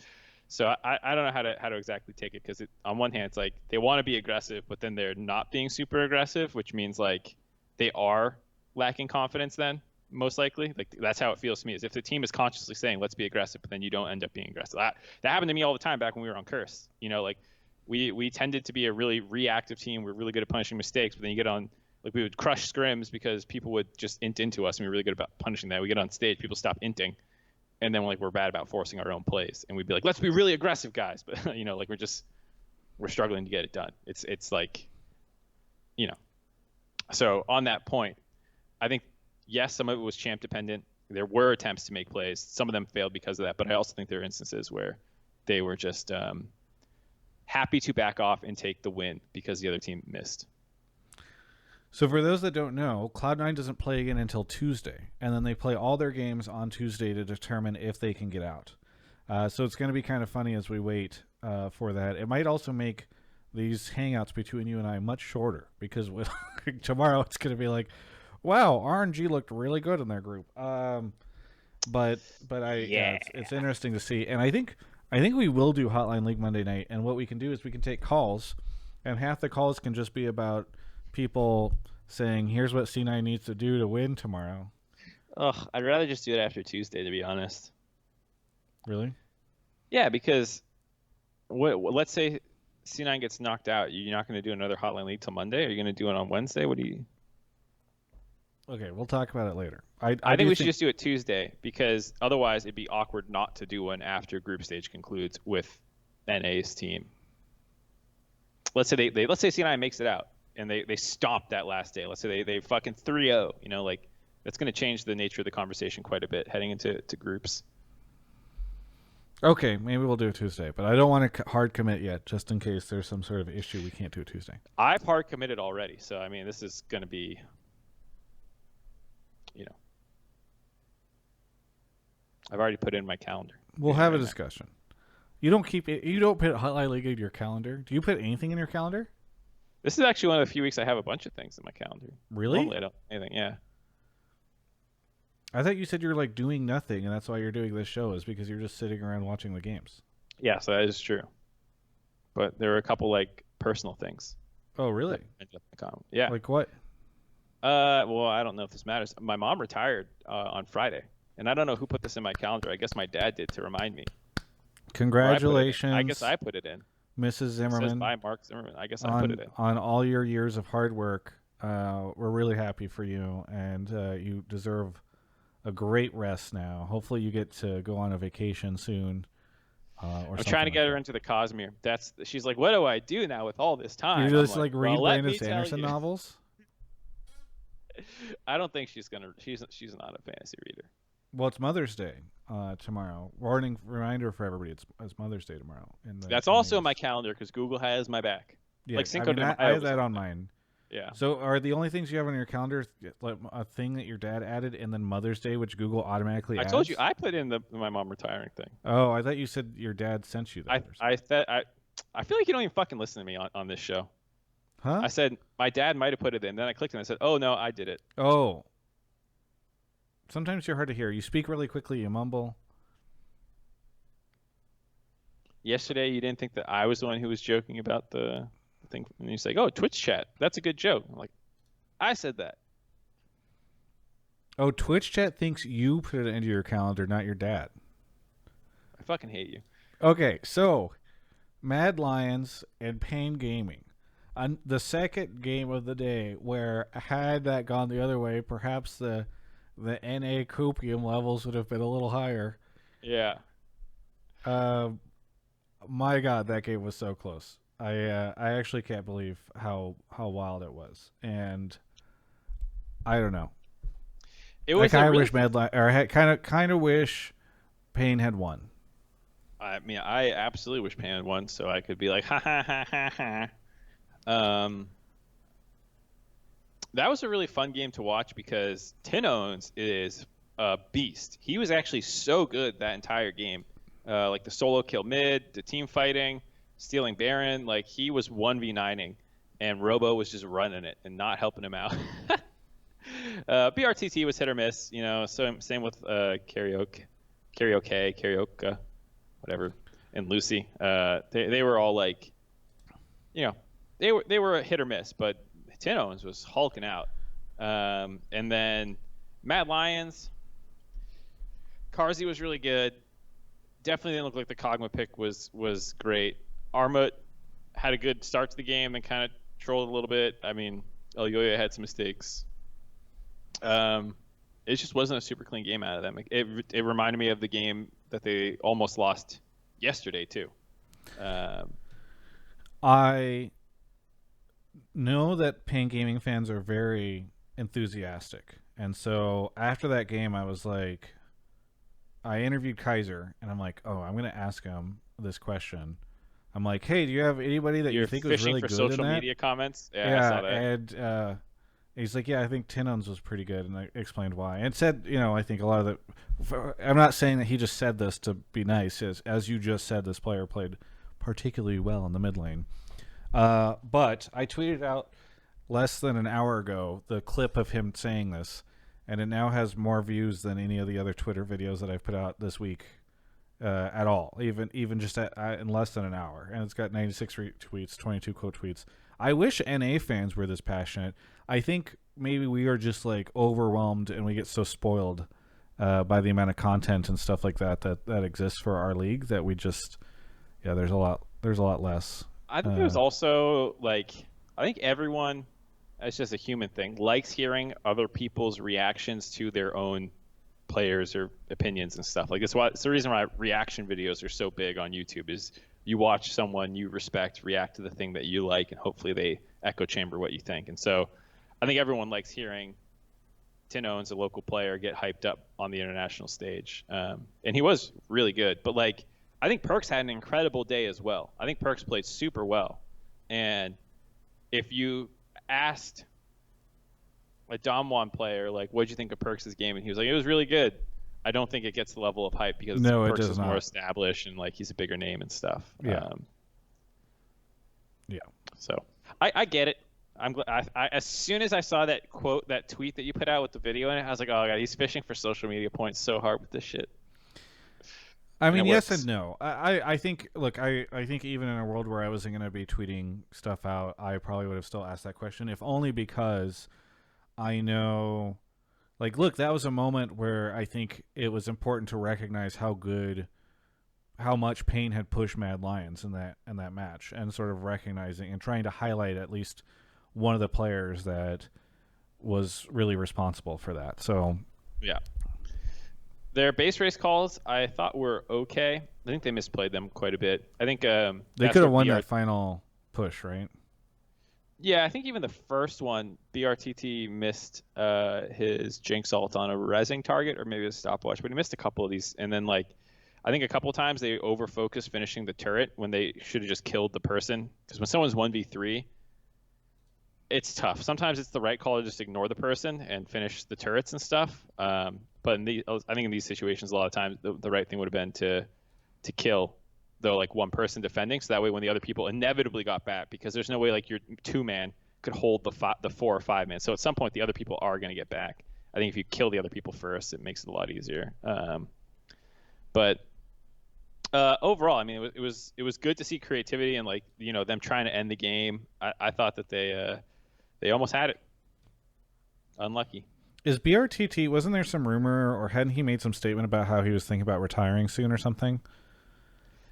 So I don't know how to exactly take it, because on one hand it's like they want to be aggressive, but then they're not being super aggressive, which means like they are lacking confidence then. Most likely, like that's how it feels to me, is if the team is consciously saying let's be aggressive, but then you don't end up being aggressive. That happened to me all the time back when we were on Curse. Like we tended to be a really reactive team. We're really good at punishing mistakes, but then you get on Like we would crush scrims because people would just int into us, and we were really good about punishing that. We get on stage, people stop inting, and then we're bad about forcing our own plays, and we'd be like, let's be really aggressive, guys. But like we're struggling to get it done. It's like, So on that point, I think yes, some of it was champ dependent. There were attempts to make plays. Some of them failed because of that, but I also think there are instances where they were just happy to back off and take the win because the other team missed. So for those that don't know, Cloud9 doesn't play again until Tuesday, and then they play all their games on Tuesday to determine if they can get out. So it's going to be kind of funny as we wait for that. It might also make these hangouts between you and I much shorter, because tomorrow it's going to be like, wow, RNG looked really good in their group. But it's interesting to see, and I think we will do Hotline League Monday night, and what we can do is we can take calls, and half the calls can just be about people saying, here's what C9 needs to do to win tomorrow. Ugh, I'd rather just do it after Tuesday, to be honest. Really? Yeah, because let's say C9 gets knocked out. You're not going to do another Hotline League till Monday? Are you going to do it on Wednesday? What do you... Okay, we'll talk about it later. I think we should just do it Tuesday, because otherwise it'd be awkward not to do one after group stage concludes with NA's team. Let's say let's say C9 makes it out and they stomp that last day. Let's say they fucking 3-0. Like that's going to change the nature of the conversation quite a bit heading into groups. Okay, maybe we'll do it Tuesday, but I don't want to hard commit yet, just in case there's some sort of issue we can't do it Tuesday. I've hard committed already, so I mean this is going to be, I've already put in my calendar. We'll have a discussion. You don't put Hotline League in your calendar. Do you put anything in your calendar? This is actually one of the few weeks I have a bunch of things in my calendar. Really? Normally I don't anything. Yeah. I thought you said you're like doing nothing, and that's why you're doing this show, is because you're just sitting around watching the games. Yeah, so that is true. But there are a couple like personal things. Oh, really? Yeah. Like what? Well, I don't know if this matters. My mom retired on Friday, and I don't know who put this in my calendar. I guess my dad did to remind me. Congratulations. I guess I put it in. Mrs. Zimmerman. It says by Mark Zimmerman. I guess I put it in. On all your years of hard work, we're really happy for you, and you deserve a great rest now. Hopefully you get to go on a vacation soon. I'm trying to get her into the Cosmere. She's like, what do I do now with all this time? You just like read Brandon Sanderson novels? I don't think she's not a fantasy reader. Well, it's Mother's Day tomorrow. Reminder for everybody, it's Mother's Day tomorrow. That's also in my calendar because Google has my back. Yeah, like Cinco de Mayo. I have that on mine. Yeah. So are the only things you have on your calendar like a thing that your dad added, and then Mother's Day, which Google automatically adds? I told you I put in my mom retiring thing. Oh, I thought you said your dad sent you that. I feel like you don't even fucking listen to me on this show. Huh? I said my dad might have put it in. Then I clicked and I said, oh no, I did it. Oh. Sometimes you're hard to hear. You speak really quickly. You mumble. Yesterday, you didn't think that I was the one who was joking about the thing, and you say, "Oh, Twitch chat. That's a good joke." I'm like, I said that. Oh, Twitch chat thinks you put it into your calendar, not your dad. I fucking hate you. Okay, so Mad Lions and Pain Gaming. The second game of the day, where had that gone the other way, perhaps the NA copium levels would have been a little higher. Yeah. My God, that game was so close. I actually can't believe how wild it was, and I don't know. It was. I wish Mad Lions, or I kind of wish Pain had won. I mean, I absolutely wish Pain had won, so I could be like, ha ha ha ha ha. That was a really fun game to watch because Tinones is a beast. He was actually so good that entire game. Like the solo kill mid, the team fighting, stealing Baron. Like he was 1v9ing, and Robo was just running it and not helping him out. BRTT was hit or miss, So same with Karaoke, whatever, and Lucy. They were all like, they were a hit or miss, but Tin Owens was hulking out. And then Mad Lions, Carzy was really good. Definitely didn't look like the Kog'Maw pick was great. Armut had a good start to the game and kind of trolled a little bit. I mean, El Yoyo had some mistakes. It just wasn't a super clean game out of them. It reminded me of the game that they almost lost yesterday too. I know that Pain Gaming fans are very enthusiastic, and so after that game, I was like, I interviewed Kaiser, and I'm like, oh, I'm gonna ask him this question. I'm like, hey, do you have anybody that you think was really good in that? Fishing for social media comments. Yeah, I saw that. And he's like, yeah, I think Tinon's was pretty good, and I explained why. And said, I think a lot of the. I'm not saying that he just said this to be nice. As you just said, this player played particularly well in the mid lane. But I tweeted out less than an hour ago the clip of him saying this, and it now has more views than any of the other Twitter videos that I've put out this week at all, even just in less than an hour. And it's got 96 retweets, 22 quote tweets. I wish NA fans were this passionate. I think maybe we are just like overwhelmed and we get so spoiled by the amount of content and stuff like that exists for our league that we just, there's a lot less. I think it was also like, I think everyone, it's just a human thing, likes hearing other people's reactions to their own players or opinions and stuff. Like it's the reason why reaction videos are so big on YouTube is you watch someone you respect react to the thing that you like, and hopefully they echo chamber what you think. And so I think everyone likes hearing Tinone's a local player get hyped up on the international stage. And he was really good, but like, I think Perks had an incredible day as well. I think Perks played super well. And if you asked a Damwon player, like, what'd you think of Perks' game? And he was like, it was really good. I don't think it gets the level of hype because Perks is more established and like he's a bigger name and stuff. Yeah. So I get it. I'm glad. As soon as I saw that quote, that tweet that you put out with the video in it, I was like, oh god, he's fishing for social media points so hard with this shit. I mean, yes and no. I think, look, I think even in a world where I wasn't going to be tweeting stuff out, I probably would have still asked that question, if only because I know, like, look, that was a moment where I think it was important to recognize how much Pain had pushed Mad Lions in that match, and sort of recognizing and trying to highlight at least one of the players that was really responsible for that. So, yeah. Their base race calls, I thought were okay. I think they misplayed them quite a bit. I think they could have won that final push, right? Yeah, I think even the first one, BRTT missed his Jinx ult on a rezzing target, or maybe a stopwatch, but he missed a couple of these. And then, like, I think a couple of times they over-focused finishing the turret when they should have just killed the person. Because when someone's 1v3, it's tough. Sometimes it's the right call to just ignore the person and finish the turrets and stuff. But I think in these situations, a lot of times the right thing would have been to kill like one person defending, so that way when the other people inevitably got back, because there's no way like your 2-man could hold the 4 or 5-man. So at some point the other people are going to get back. I think if you kill the other people first, it makes it a lot easier. But overall, I mean, it was good to see creativity and like them trying to end the game. I thought that they almost had it. Unlucky. Is BRTT, wasn't there some rumor, or hadn't he made some statement about how he was thinking about retiring soon or something?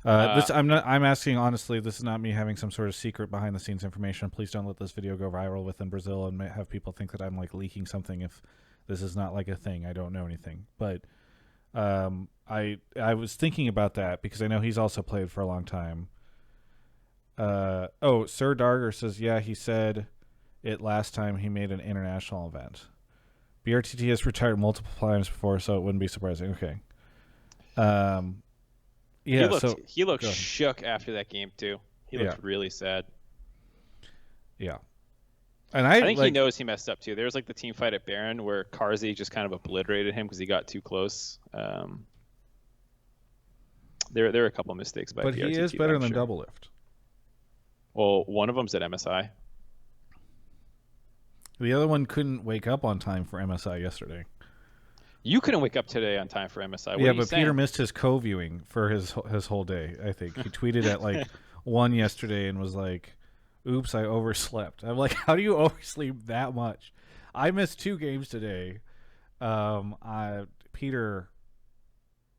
I'm asking honestly. This is not me having some sort of secret behind the scenes information. Please don't let this video go viral within Brazil and have people think that I'm like leaking something if this is not like a thing. I don't know anything, but I was thinking about that because I know he's also played for a long time. Sir Darger says, yeah, he said it last time he made an international event. BRTT has retired multiple times before, so it wouldn't be surprising. Okay. Yeah, he looked shook after that game too. He looked really sad. Yeah. And I think he knows he messed up too. There was like the team fight at Baron where Carzzy just kind of obliterated him because he got too close. There are a couple of mistakes by BRTT. But he is better than Double Lift. Well, one of them's at MSI. The other one couldn't wake up on time for MSI yesterday. You couldn't wake up today on time for MSI. What yeah, but Peter missed his co-viewing for his whole day, I think. He tweeted at like 1 yesterday and was like, oops, I overslept. I'm like, how do you oversleep that much? I missed 2 games today. Peter,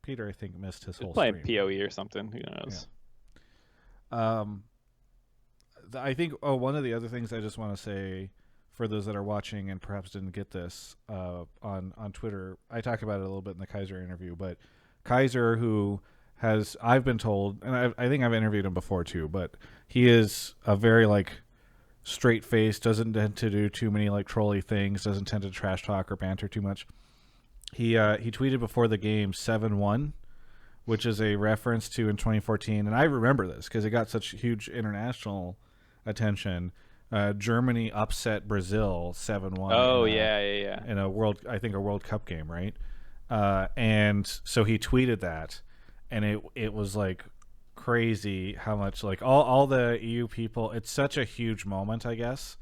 I think, missed his whole playing stream. PoE or something. Who knows? Yeah. I think one of the other things I just want to say for those that are watching and perhaps didn't get this on Twitter, I talked about it a little bit in the Kaiser interview, but Kaiser, who has, I've been told, and I think I've interviewed him before too, but he is a very like straight face, doesn't tend to do too many like trolly things, doesn't tend to trash talk or banter too much. He tweeted before the game 7-1, which is a reference to in 2014, and I remember this because it got such huge international attention. Germany upset Brazil 7-1. Oh yeah. In a World Cup game, right? And so he tweeted that, and it was like crazy how much like all the EU people. It's such a huge moment, I guess,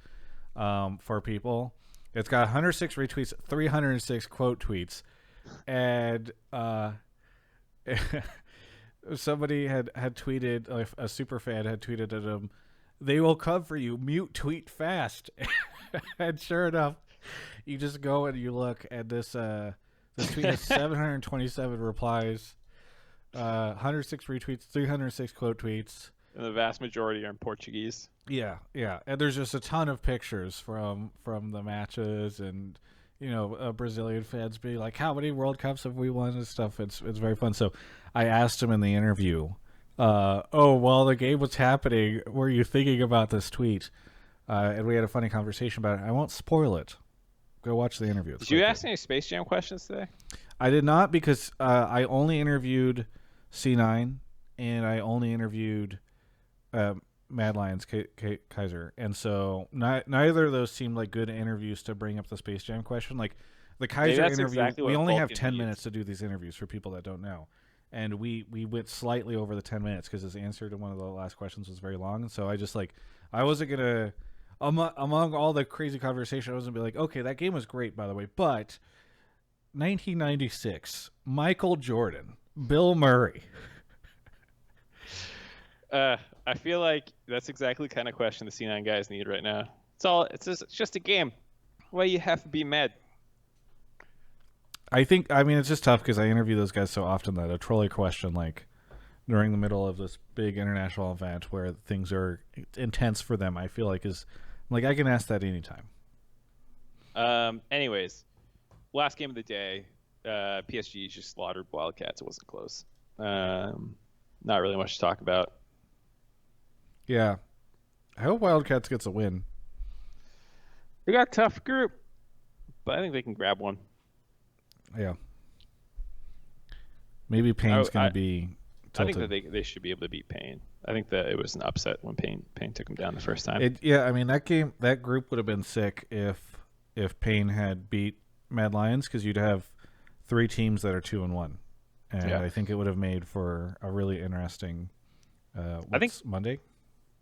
for people. It's got 106 retweets, 306 quote tweets, and somebody had tweeted, like a super fan had tweeted at him, "They will come for you. Mute tweet fast." And sure enough, you just go and you look, and this tweet has 727 replies, 106 retweets, 306 quote tweets. And the vast majority are in Portuguese. Yeah, and there's just a ton of pictures from the matches, and Brazilian fans being like, "How many World Cups have we won?" and stuff. It's very fun. So I asked him in the interview, while the game was happening, were you thinking about this tweet? And we had a funny conversation about it. I won't spoil it. Go watch the interview. Did you ask any Space Jam questions today? I did not, because I only interviewed C9 and I only interviewed Mad Lions Kaiser, and so neither of those seemed like good interviews to bring up the Space Jam question. Like the Kaiser interview, exactly we only have Vulcan 10 needs. minutes to do these interviews for people that don't know, and we went slightly over the 10 minutes because his answer to one of the last questions was very long, and so I wasn't gonna among all the crazy conversation, I wasn't gonna be like, okay, that game was great, by the way, but 1996, Michael Jordan, Bill Murray. I feel like that's exactly the kind of question the C9 guys need right now. It's just a game. Why you have to be mad? I mean, it's just tough because I interview those guys so often that a trolley question, like during the middle of this big international event where things are intense for them, I feel like is like I can ask that anytime. Anyways, last game of the day, PSG just slaughtered Wildcats. It wasn't close. Not really much to talk about. Yeah. I hope Wildcats gets a win. They got a tough group, but I think they can grab one. Yeah. Maybe Payne's going to be tilted. I think that they should be able to beat Payne. I think that it was an upset when Payne took them down the first time. I mean, that group would have been sick if Payne had beat Mad Lions, because you'd have 3 teams that are 2-1. And I think it would have made for a really interesting I think Monday.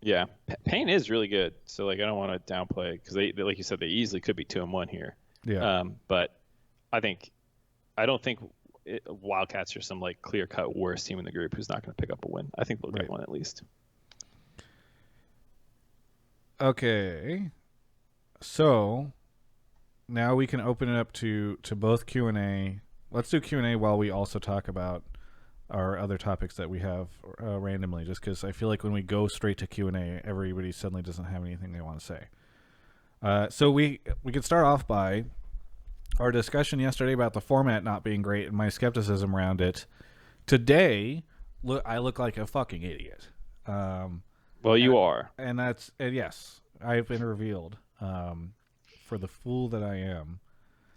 Yeah, Payne is really good. So like, I don't want to downplay because they like you said, they easily could be 2-1 here. Yeah. But I don't think Wildcats are some like clear cut worst team in the group who's not going to pick up a win. I think they'll get one at least. Okay. So now we can open it up to both Q&A. Let's do Q&A while we also talk about our other topics that we have randomly, just because I feel like when we go straight to Q&A, everybody suddenly doesn't have anything they want to say. So we can start off by our discussion yesterday about the format not being great and my skepticism around it. Today, I look like a fucking idiot. Well, you are. And yes, I've been revealed for the fool that I am.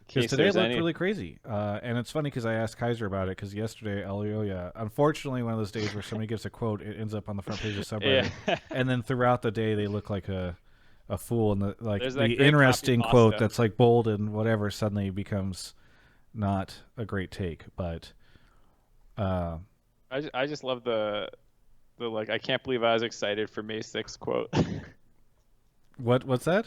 Because today looked really crazy. And it's funny because I asked Kaiser about it, because yesterday, Elioya, unfortunately, one of those days where somebody gives a quote, it ends up on the front page of Subreddit. And then throughout the day, they look like a fool. And the interesting quote that's like bold and whatever suddenly becomes not a great take. But I just love the like, I can't believe I was excited for May 6th quote. What's that?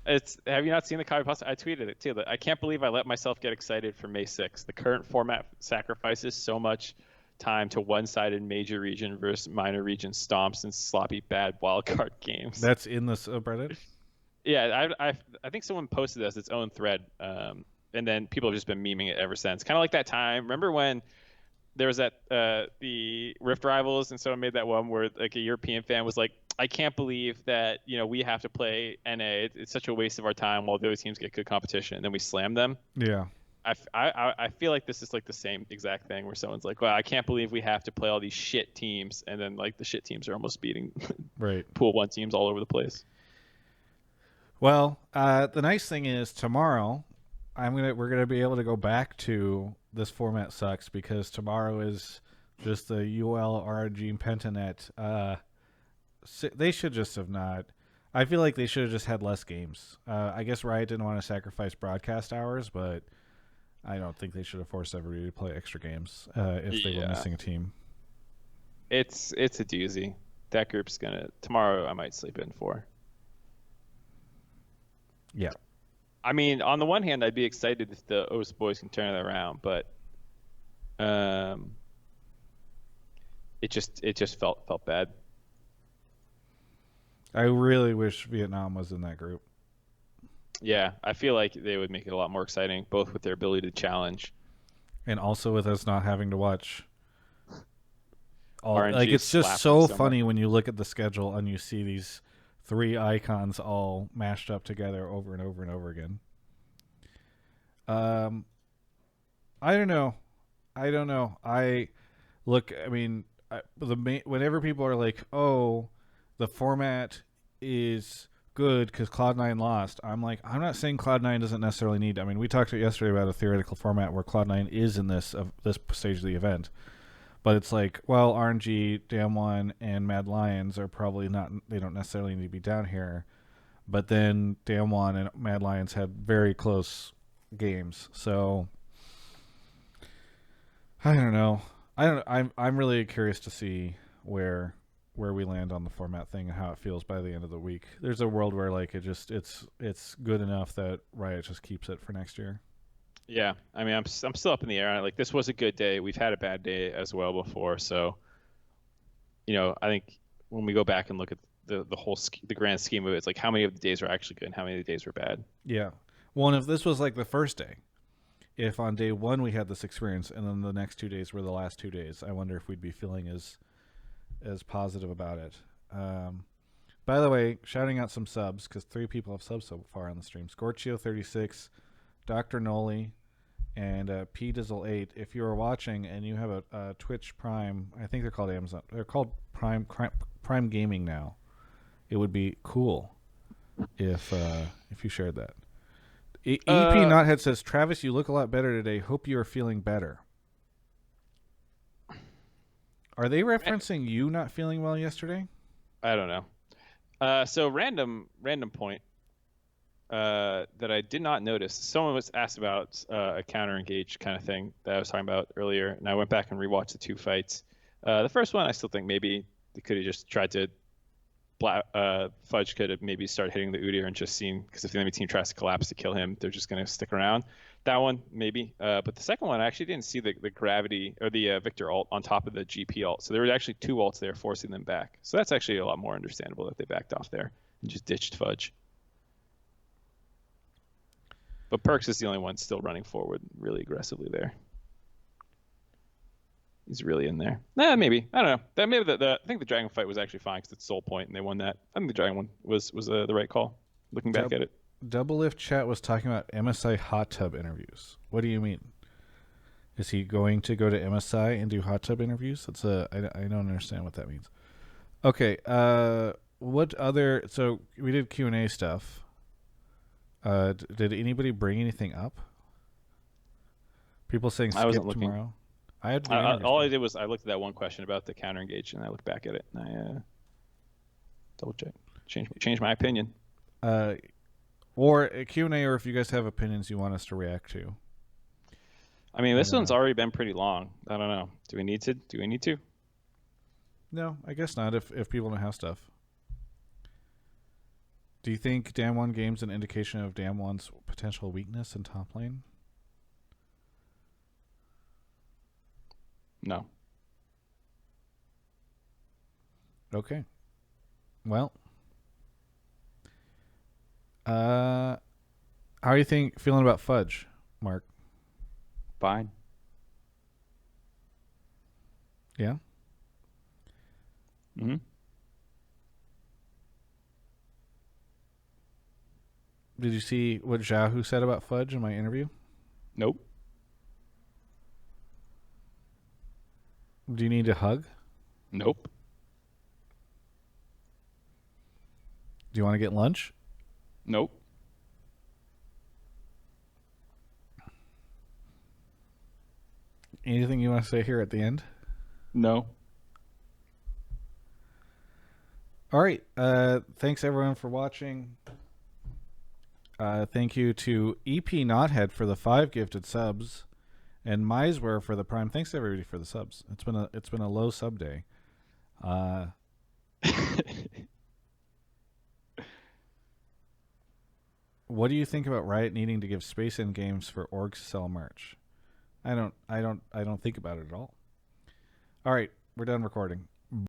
Have you not seen the copy post? I tweeted it too. I can't believe I let myself get excited for May 6th. The current format sacrifices so much time to one-sided major region versus minor region stomps and sloppy bad wildcard games. That's in the subreddit? Yeah, I think someone posted this its own thread, and then people have just been memeing it ever since. Kind of like that time. Remember when there was that the Rift Rivals, and someone made that one where like a European fan was like, I can't believe that we have to play NA. It's such a waste of our time while the other teams get good competition, and then we slam them. Yeah. I feel like this is like the same exact thing where someone's like, "Wow, I can't believe we have to play all these shit teams," and then like the shit teams are almost beating Right. Pool 1 teams all over the place. Well, the nice thing is tomorrow, we're gonna be able to go back to this format sucks because tomorrow is just the UL RNG and Pentanet. They should just have not. I feel like they should have just had less games. I guess Riot didn't want to sacrifice broadcast hours, but I don't think they should have forced everybody to play extra games if they were missing a team. It's a doozy. That group's tomorrow. I might sleep in for. Yeah. I mean, on the one hand, I'd be excited if the OS boys can turn it around, but it just felt bad. I really wish Vietnam was in that group. Yeah, I feel like they would make it a lot more exciting, both with their ability to challenge and also with us not having to watch. RNG like it's just so somewhere. funny when you look at the schedule and you see these 3 icons all mashed up together over and over and over again. I don't know. Whenever people are like, "Oh, the format is good because Cloud9 lost," I'm like, I'm not saying Cloud9 doesn't necessarily need. I mean, we talked yesterday about a theoretical format where Cloud9 is in this stage of the event. But it's like, well, RNG, Damwon, and Mad Lions are probably not. They don't necessarily need to be down here. But then Damwon and Mad Lions had very close games, so I don't know. I'm really curious to see where we land on the format thing and how it feels by the end of the week. There's a world where like it's good enough that Riot just keeps it for next year. Yeah, I mean, I'm still up in the air. Like, this was a good day. We've had a bad day as well before, so I think when we go back and look at the grand scheme of it, it's like how many of the days were actually good and how many of the days were bad. Yeah. Well, and if this was like the first day, if on day 1 we had this experience and then the next 2 days were the last 2 days, I wonder if we'd be feeling as positive about it. By the way, shouting out some subs because 3 people have subs so far on the stream: Scorchio36, Dr. Noli, and P-Dizzle8. If you are watching and you have a Twitch Prime, I think they're called Amazon. They're called Prime Gaming now. It would be cool if you shared that. EP Knothead says, "Travis, you look a lot better today. Hope you are feeling better." Are they referencing you not feeling well yesterday? I don't know. So random point that I did not notice. Someone was asked about a counter engage kind of thing that I was talking about earlier, and I went back and rewatched the 2 fights. The first one, I still think maybe they could have just tried to. Fudge could have maybe started hitting the Udyr and just seen, because if the enemy team tries to collapse to kill him, they're just going to stick around. That one, maybe. But the second one, I actually didn't see the gravity or the Victor ult on top of the GP ult. So there were actually 2 ults there forcing them back. So that's actually a lot more understandable that they backed off there and just ditched Fudge. But Perks is the only one still running forward really aggressively there. He's really in there. Maybe. I don't know. Maybe I think the Dragon fight was actually fine because it's Soul Point and they won that. I think the Dragon one was the right call, looking back at it. Double Lift Chat was talking about MSI hot tub interviews. What do you mean? Is he going to go to MSI and do hot tub interviews? I don't understand what that means. Okay. What other? So we did Q&A stuff. Did anybody bring anything up? People saying skip tomorrow. I had all I did was I looked at that one question about the counter engage and I looked back at it and I double check, change my opinion. Or a Q&A, or if you guys have opinions you want us to react to. I mean, this one's already been pretty long. I don't know. Do we need to? No, I guess not. If people don't have stuff. Do you think Damwon game's an indication of Damwon's potential weakness in top lane? No. Okay. Well, how are you feeling about Fudge, Mark? Fine. Yeah. Mm-hmm. Did you see what Zhahu said about Fudge in my interview? Nope. Do you need a hug? Nope. Do you want to get lunch? Nope. Anything you want to say here at the end? No. All right. Thanks everyone for watching. Thank you to EP Knothead for the 5 gifted subs, and Miseware for the Prime. Thanks everybody for the subs. It's been a low sub day. What do you think about Riot needing to give space in games for orgs to sell merch? I don't think about it at all. All right, we're done recording.